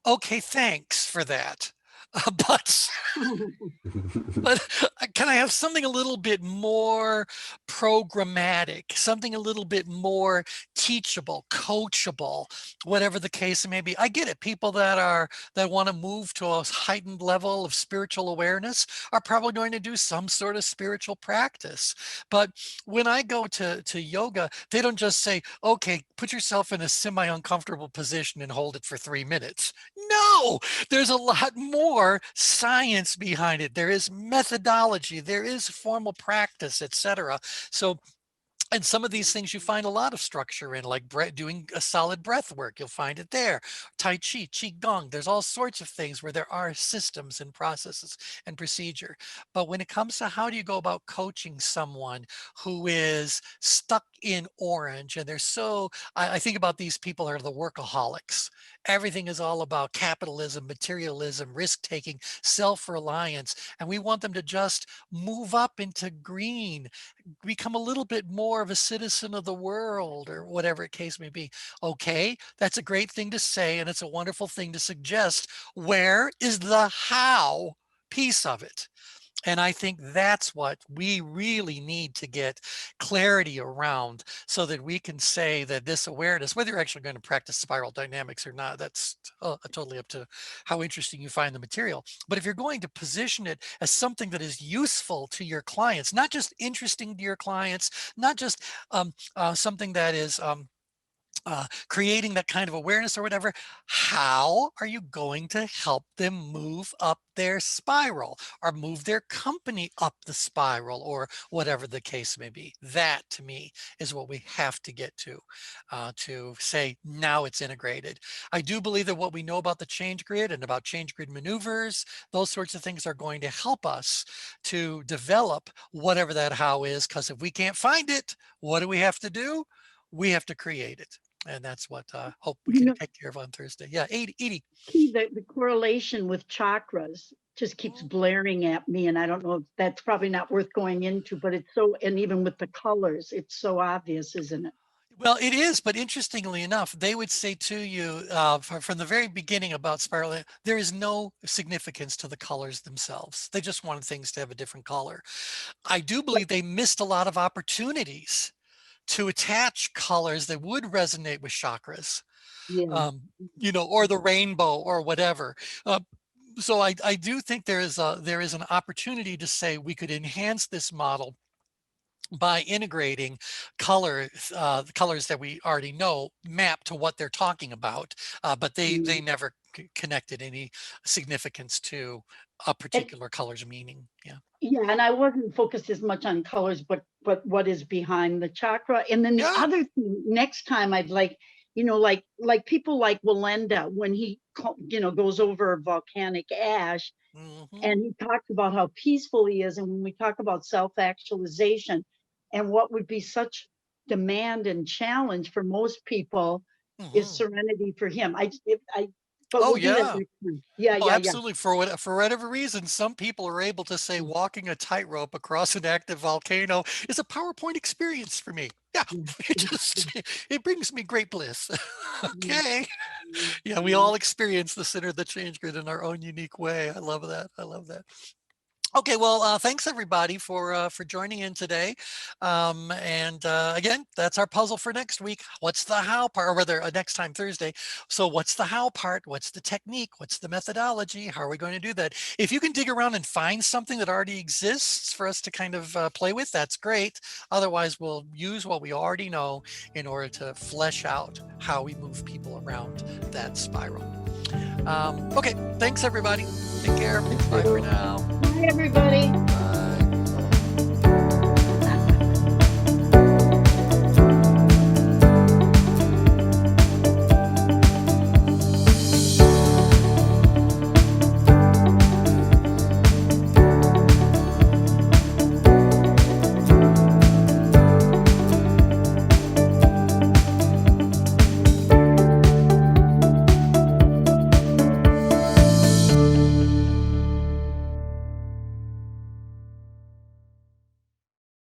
Okay, thanks for that. But but can I have something a little bit more programmatic, something a little bit more teachable, coachable, whatever the case may be? I get it. People that want to move to a heightened level of spiritual awareness are probably going to do some sort of spiritual practice. But when I go to yoga, they don't just say, okay, put yourself in a semi-uncomfortable position and hold it for 3 minutes. No, there's a lot more science behind it. There is methodology, there is formal practice, etc. So, and some of these things you find a lot of structure in, like doing a solid breath work. You'll find it there. Tai Chi, Qigong, there's all sorts of things where there are systems and processes and procedure. But when it comes to how do you go about coaching someone who is stuck in orange, and they're so, I think about these people are the workaholics. Everything is all about capitalism, materialism, risk-taking, self-reliance, and we want them to just move up into green, become a little bit more of a citizen of the world, or whatever case may be. Okay, that's a great thing to say, and it's a wonderful thing to suggest. Where is the how piece of it? And I think that's what we really need to get clarity around, so that we can say that this awareness, whether you're actually going to practice spiral dynamics or not, that's totally up to how interesting you find the material. But if you're going to position it as something that is useful to your clients, not just interesting to your clients, not just something that is creating that kind of awareness or whatever, how are you going to help them move up their spiral or move their company up the spiral or whatever the case may be? That to me is what we have to get to say now it's integrated. I do believe that what we know about the change grid and about change grid maneuvers, those sorts of things are going to help us to develop whatever that how is, because if we can't find it, what do we have to do? We have to create it. And that's what hope we You can know, take care of on Thursday. Yeah, Edie. key, the correlation with chakras just keeps blaring at me, and I don't know, that's probably not worth going into, but it's so, and even with the colors, it's so obvious, isn't it? Well, it is, but interestingly enough, they would say to you from the very beginning about spiral, there is no significance to the colors themselves. They just wanted things to have a different color. I do believe they missed a lot of opportunities to attach colors that would resonate with chakras, Yeah. you know, or the rainbow or whatever. So I do think there is an opportunity to say we could enhance this model by integrating colors that we already know map to what they're talking about, but they never connected any significance to a particular color's meaning. Yeah. Yeah, and I wasn't focused as much on colors, but what is behind the chakra. And then the Yeah. other thing, next time I'd like, you know, like people like Walenda, when he, you know, goes over volcanic ash, and he talks about how peaceful he is. And when we talk about self-actualization and what would be such demand and challenge for most people is serenity for him. But Oh we'll do that yeah. next time. Yeah, Oh, yeah, yeah. absolutely. For whatever reason, some people are able to say walking a tightrope across an active volcano is a PowerPoint experience for me. Yeah, it brings me great bliss. Okay. Yeah, we all experience the center of the change grid in our own unique way. I love that. I love that. Okay, well, thanks everybody for joining in today. Again, that's our puzzle for next week. What's the how part, or rather next time Thursday. So what's the how part? What's the technique? What's the methodology? How are we going to do that? If you can dig around and find something that already exists for us to kind of play with, that's great. Otherwise, we'll use what we already know in order to flesh out how we move people around that spiral. Okay, thanks everybody. Take care. Bye for now. Bye, everybody.